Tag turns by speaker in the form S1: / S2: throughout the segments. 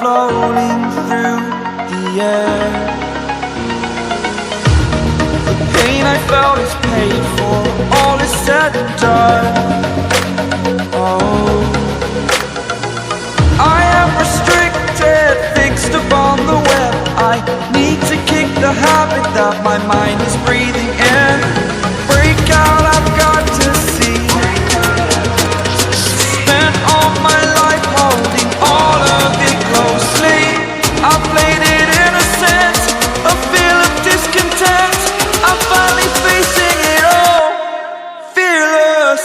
S1: floating through the air. The pain I felt is paid for, all is said and done. Oh, I am restricted, fixed upon the web. I need to kick the habit that my mind is breathing in. Break out, I've got to see. Spent all my life holding all of it closely. I played it innocent, a feel of discontent. I'm finally facing it all, fearless.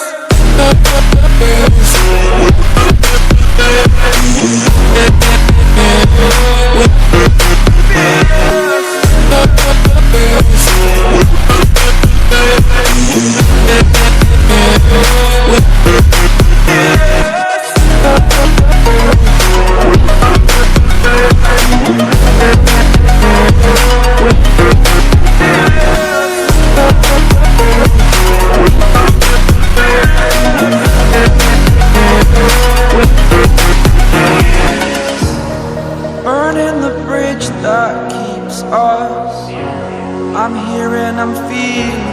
S1: Burning the bridge that keeps us. I'm here and I'm feeling